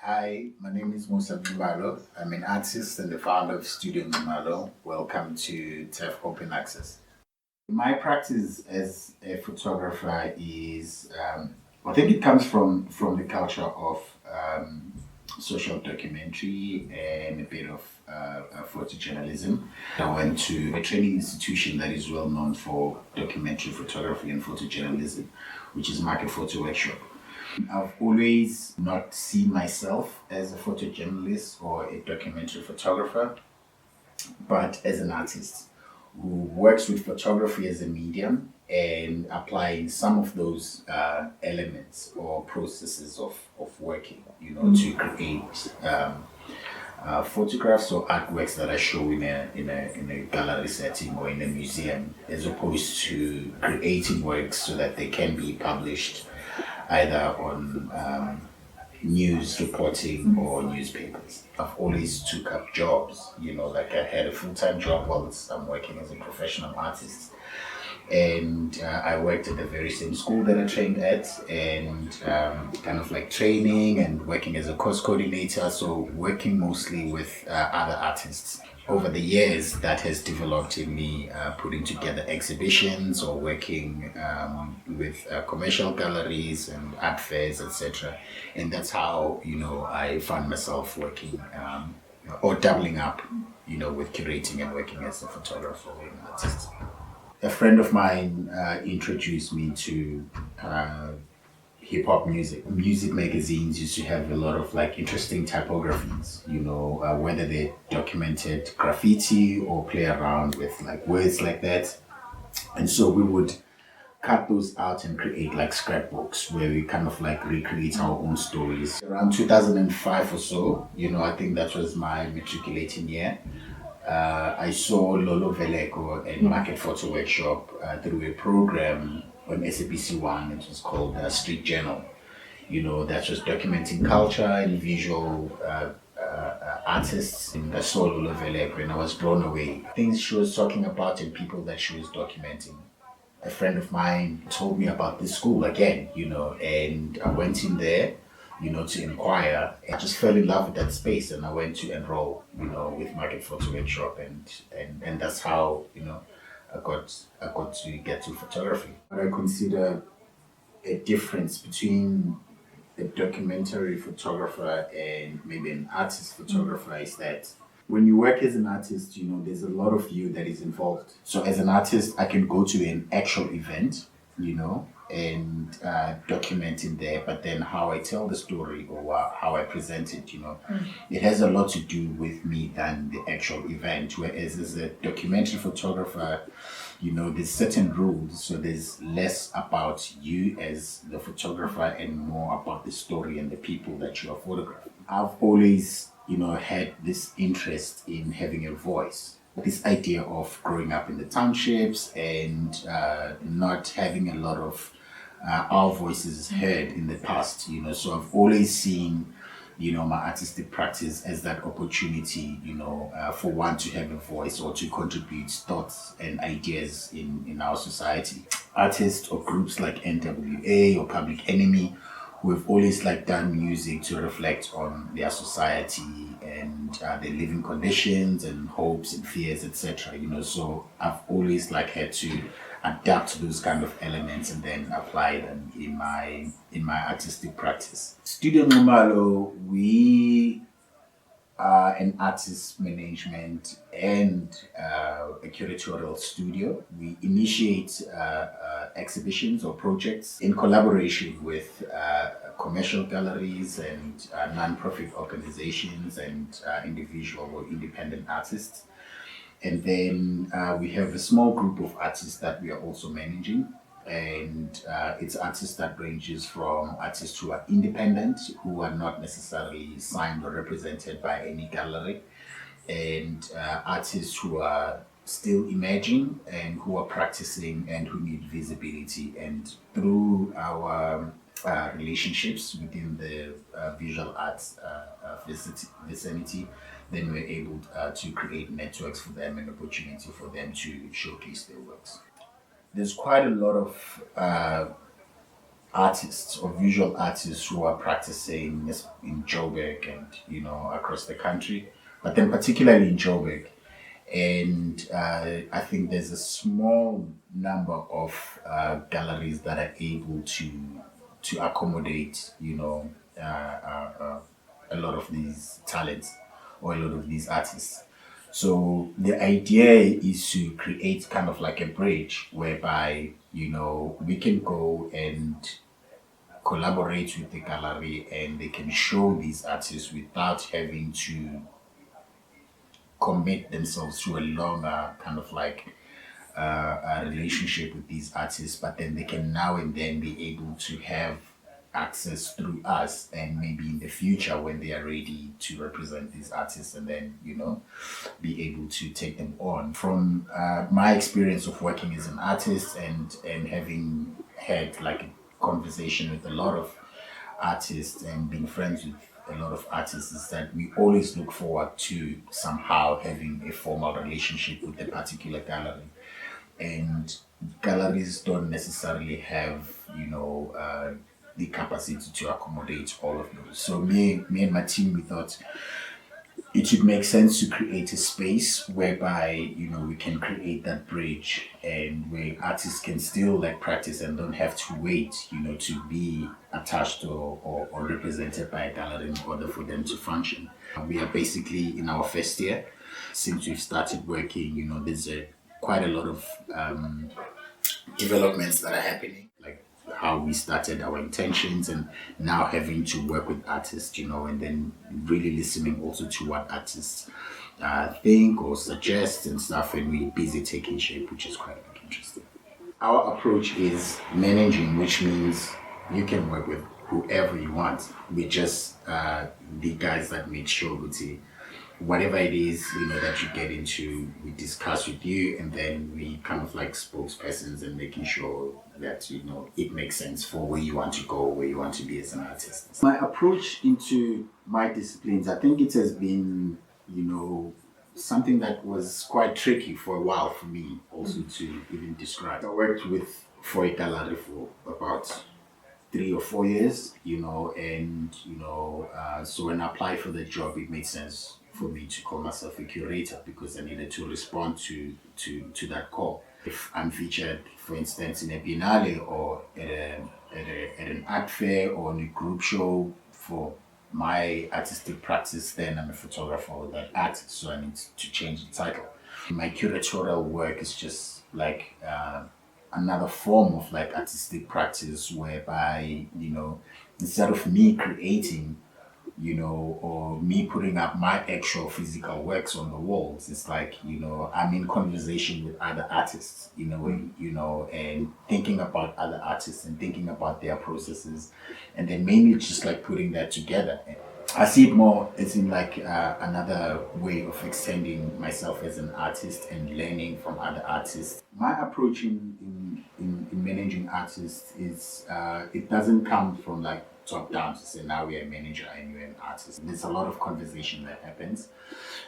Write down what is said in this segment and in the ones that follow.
Hi, my name is Nxumalo. I'm an artist and the founder of Studio Nxumalo. Welcome to TAF Open Access. My practice as a photographer is, I think it comes from the culture of social documentary and a bit of photojournalism. I went to a training institution that is well known for documentary photography and photojournalism, which is Market Photo Workshop. I've always not seen myself as a photojournalist or a documentary photographer, but as an artist who works with photography as a medium and applying some of those elements or processes of working, to create photographs or artworks that I show in a gallery setting or in a museum, as opposed to creating works so that they can be published either on news reporting or newspapers. I've always took up jobs, like I had a full-time job whilst I'm working as a professional artist. And I worked at the very same school that I trained at, and kind of like training and working as a course coordinator, so working mostly with other artists. Over the years, that has developed in me putting together exhibitions or working with commercial galleries and art fairs, etc. And that's how I found myself working or doubling up, with curating and working as a photographer and artist. A friend of mine introduced me to hip hop music. Music magazines used to have a lot of like interesting typographies, whether they documented graffiti or play around with like words like that. And so we would cut those out and create like scrapbooks where we kind of like recreate our own stories. Around 2005 or so, I think that was my matriculating year. I saw Lolo Veleko and Market Photo Workshop through a program on SABC One. It was called Street Journal. That was documenting culture and visual artists. And I saw Lolo Veleko and I was blown away. Things she was talking about and people that she was documenting. A friend of mine told me about this school again, and I went in there, to inquire. I just fell in love with that space and I went to enroll, with Market Photo Workshop and that's how, I got to get to photography. What I consider a difference between a documentary photographer and maybe an artist photographer is that when you work as an artist, there's a lot of you that is involved. So as an artist, I can go to an actual event, and document in there, but then how I tell the story or how I present it, it has a lot to do with me than the actual event. Whereas as a documentary photographer, there's certain rules, so there's less about you as the photographer and more about the story and the people that you are photographing. I've always had this interest in having a voice. This idea of growing up in the townships and not having a lot of our voices heard in the past, so I've always seen, my artistic practice as that opportunity, for one to have a voice or to contribute thoughts and ideas in our society. Artists or groups like NWA or Public Enemy who have always like done music to reflect on their society and their living conditions and hopes and fears, etc. So I've always like had to adapt to those kind of elements and then apply them in my artistic practice. Studio Nxumalo, we an artist management and a curatorial studio. We initiate exhibitions or projects in collaboration with commercial galleries and non-profit organizations and individual or independent artists. And then we have a small group of artists that we are also managing. And it's artists that ranges from artists who are independent, who are not necessarily signed or represented by any gallery, and artists who are still emerging and who are practicing and who need visibility. And through our relationships within the visual arts vicinity, then we're able to create networks for them and opportunity for them to showcase their works. There's quite a lot of artists or visual artists who are practicing in Joburg and across the country, but then particularly in Joburg. And I think there's a small number of galleries that are able to accommodate a lot of these talents or a lot of these artists. So the idea is to create kind of like a bridge whereby we can go and collaborate with the gallery and they can show these artists without having to commit themselves to a longer kind of like a relationship with these artists, but then they can now and then be able to have access through us, and maybe in the future when they are ready to represent these artists and then be able to take them on. From my experience of working as an artist and having had like a conversation with a lot of artists and being friends with a lot of artists, is that we always look forward to somehow having a formal relationship with a particular gallery. And galleries don't necessarily have the capacity to accommodate all of those. So me and my team, we thought it would make sense to create a space whereby we can create that bridge, and where artists can still like practice and don't have to wait to be attached or represented by a gallery in order for them to function. We are basically in our first year since we've started working. There's quite a lot of developments that are happening, like how we started, our intentions, and now having to work with artists, and then really listening also to what artists think or suggest and stuff, and we're busy taking shape, which is quite interesting. Our approach is managing, which means you can work with whoever you want. We're just the guys that make sure whatever it is that you get into, we discuss with you, and then we kind of like spokespersons and making sure that it makes sense for where you want to go, where you want to be as an artist. My approach into my disciplines, I think it has been something that was quite tricky for a while for me also to even describe. I worked for a gallery for about 3 or 4 years, and so when I applied for the job, it made sense for me to call myself a curator because I needed to respond to that call. If I'm featured, for instance, in a biennale or at an art fair or in a group show for my artistic practice, then I'm a photographer or that artist, so I need to change the title. My curatorial work is just like another form of like artistic practice whereby instead of me creating or me putting up my actual physical works on the walls, it's like I'm in conversation with other artists and thinking about other artists and thinking about their processes, and then mainly just like putting that together. I see it more as in like another way of extending myself as an artist and learning from other artists. My approach in managing artists is it doesn't come from like top down to say now we're a manager and you're an artist. There's a lot of conversation that happens,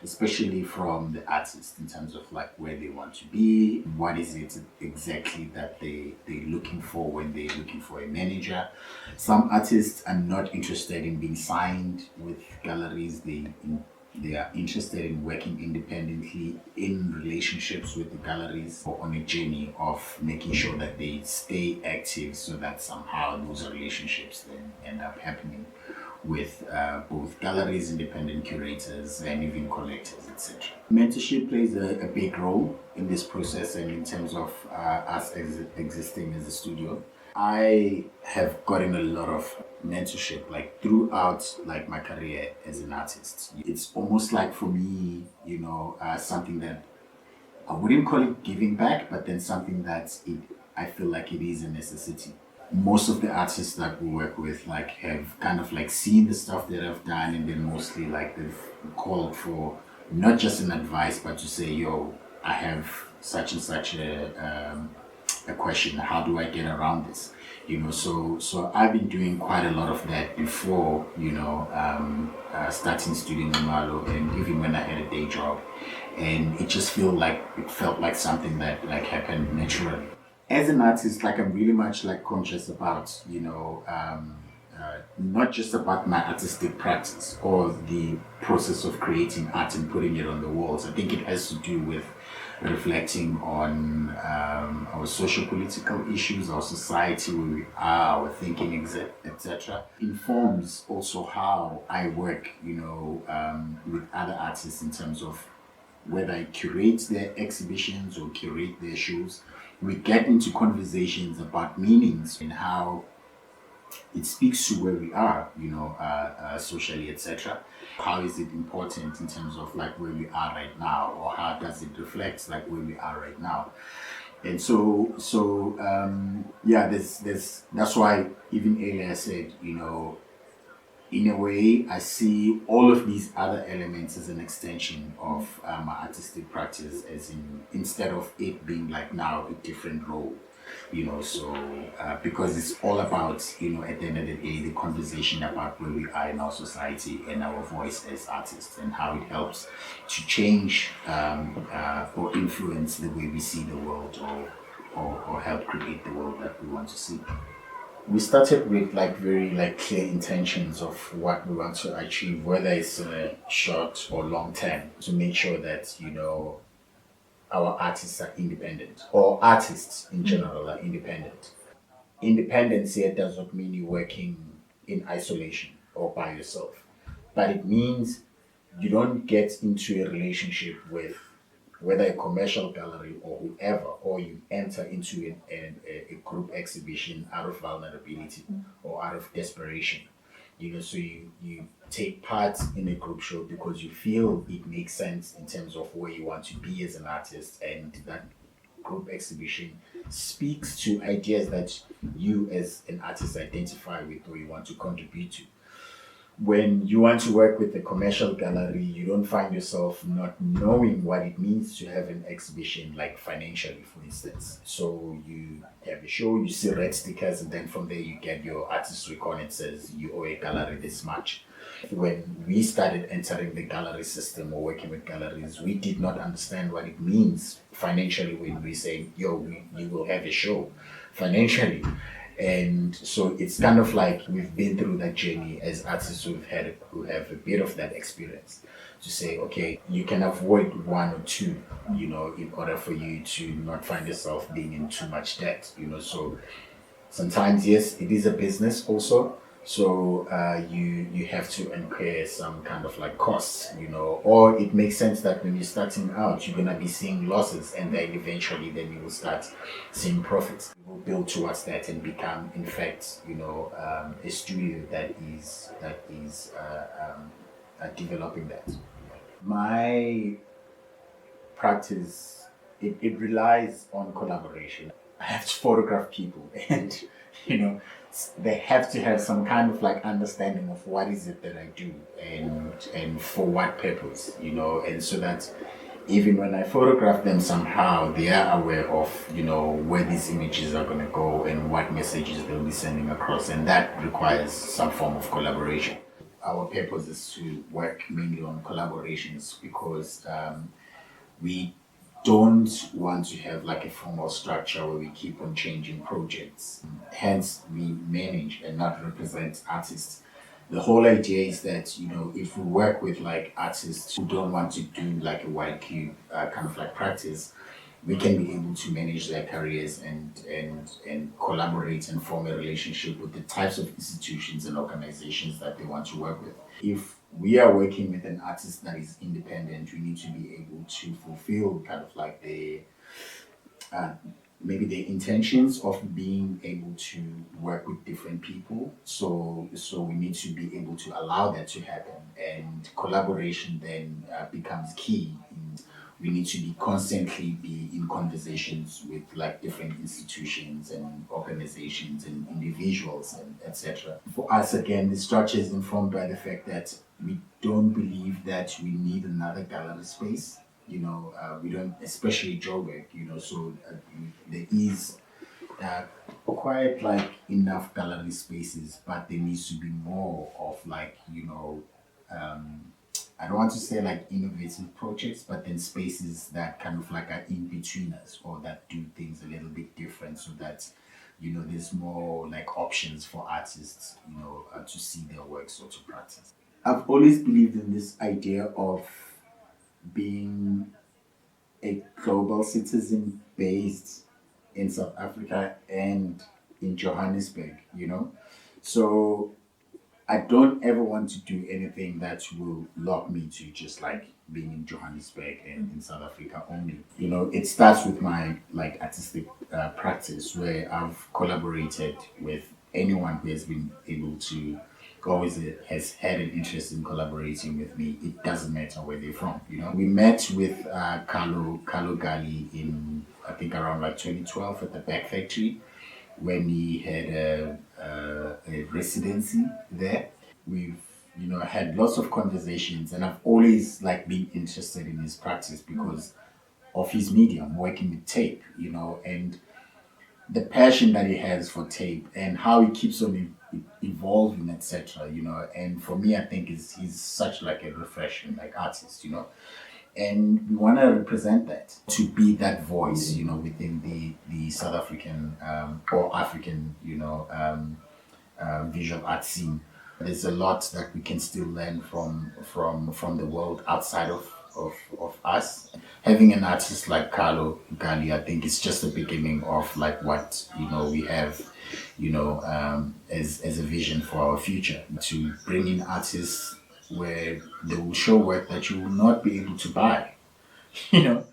especially from the artist in terms of like where they want to be, what is it exactly that they're looking for when they're looking for a manager. Some artists are not interested in being signed with galleries. They are interested in working independently in relationships with the galleries, or on a journey of making sure that they stay active so that somehow those relationships then end up happening with both galleries, independent curators, and even collectors, etc. Mentorship plays a big role in this process and in terms of us existing as a studio. I have gotten a lot of mentorship like throughout like my career as an artist. It's almost like for me, something that I wouldn't call it giving back, but then something that I feel like it is a necessity. Most of the artists that we work with like have kind of like seen the stuff that I've done, and then mostly like they've called for not just an advice, but to say, yo, I have such and such a question, how do I get around this? So I've been doing quite a lot of that before, starting Studio Nxumalo, and even when I had a day job, and it felt like something that like happened naturally. as an artist, like I'm really much like conscious about, not just about my artistic practice or the process of creating art and putting it on the walls. I think it has to do with reflecting on our social political issues, our society, where we are, our thinking, etc. Informs also how I work, with other artists in terms of whether I curate their exhibitions or curate their shows. We get into conversations about meanings and how it speaks to where we are, socially, etc. How is it important in terms of like where we are right now, or how does it reflect like where we are right now? And yeah, there's that's why even earlier I said, in a way, I see all of these other elements as an extension of my artistic practice, as in instead of it being like now a different role, because it's all about, at the end of the day, the conversation about where we are in our society and our voice as artists and how it helps to change or influence the way we see the world, or help create the world that we want to see. We started with like very like clear intentions of what we want to achieve, whether it's short or long term, to make sure that our artists are independent, or artists in general are independent. Independence here does not mean you're working in isolation or by yourself, but it means you don't get into a relationship with whether a commercial gallery or whoever, or you enter into a group exhibition out of vulnerability or out of desperation. So you take part in a group show because you feel it makes sense in terms of where you want to be as an artist, and that group exhibition speaks to ideas that you as an artist identify with or you want to contribute to. When you want to work with a commercial gallery, you don't find yourself not knowing what it means to have an exhibition, like financially, for instance. So you have a show, you see red stickers, and then from there you get your artist record. It says you owe a gallery this much. When we started entering the gallery system or working with galleries, we did not understand what it means financially when we say, yo, you will have a show financially. And so it's kind of like we've been through that journey as artists who have a bit of that experience, to say, okay, you can avoid one or two, in order for you to not find yourself being in too much debt. So sometimes, yes, it is a business also. So you have to incur some kind of like costs, or it makes sense that when you're starting out, you're gonna be seeing losses, and then eventually then you will start seeing profits. You will build towards that and become, in fact, a studio that is developing that. My practice, it relies on collaboration. I have to photograph people, and they have to have some kind of like understanding of what is it that I do, and for what purpose, and so that even when I photograph them, somehow they are aware of where these images are going to go and what messages they'll be sending across, and that requires some form of collaboration. Our purpose is to work mainly on collaborations because we don't want to have like a formal structure where we keep on changing projects. Hence, we manage and not represent artists. The whole idea is that, if we work with like artists who don't want to do like a white cube kind of like practice, we can be able to manage their careers and collaborate and form a relationship with the types of institutions and organizations that they want to work with. If we are working with an artist that is independent, we need to be able to fulfill kind of like uh, maybe the intentions of being able to work with different people. So we need to be able to allow that to happen, and collaboration then becomes key. We need to be constantly be in conversations with like different institutions and organizations and individuals and etc. For us, again, the structure is informed by the fact that we don't believe that we need another gallery space. We don't, especially Joburg. There is quite like enough gallery spaces, but there needs to be more of like um, I don't want to say like innovative projects, but then spaces that kind of like are in between us or that do things a little bit different so that, there's more like options for artists, to see their works or to practice. I've always believed in this idea of being a global citizen based in South Africa and in Johannesburg, So I don't ever want to do anything that will lock me to just like being in Johannesburg and in South Africa only. It starts with my like artistic practice where I've collaborated with anyone who has been able to always has had an interest in collaborating with me. It doesn't matter where they're from. We met with Carlo Gali in I think around like 2012 at the Back Factory when he had a residency there. We've had lots of conversations, and I've always like been interested in his practice because of his medium, working with tape, and the passion that he has for tape and how he keeps on evolving, etc. And for me, I think he's such like a refreshing like artist, and we want to represent that to be that voice within the South African or African visual art scene. There's a lot that we can still learn from the world outside of us. Having an artist like Carlo Gali, I think it's just the beginning of like what we have as a vision for our future, to bring in artists where they will show work that you will not be able to buy. you know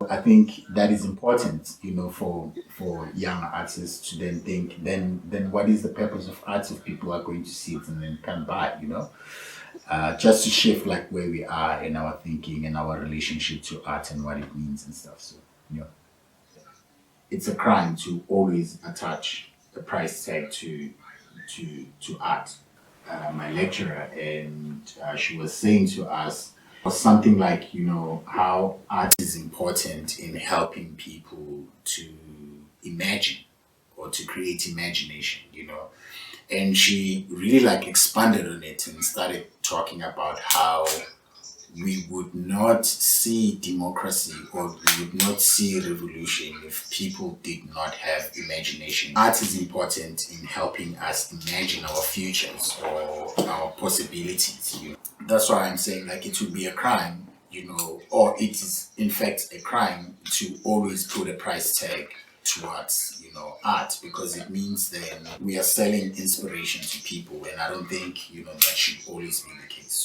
I think that is important, for young artists to then think, then what is the purpose of art if people are going to see it and then can't buy, just to shift like where we are in our thinking and our relationship to art and what it means and stuff. So, you know, it's a crime to always attach a price tag to art. My lecturer, and she was saying to us something like, how art is important in helping people to imagine or to create imagination, and she really like expanded on it and started talking about how we would not see democracy or we would not see revolution if people did not have imagination. Art is important in helping us imagine our futures or our possibilities. That's why I'm saying like it would be a crime, or it is in fact a crime to always put a price tag towards art, because it means then we are selling inspiration to people, and I don't think that should always be the case.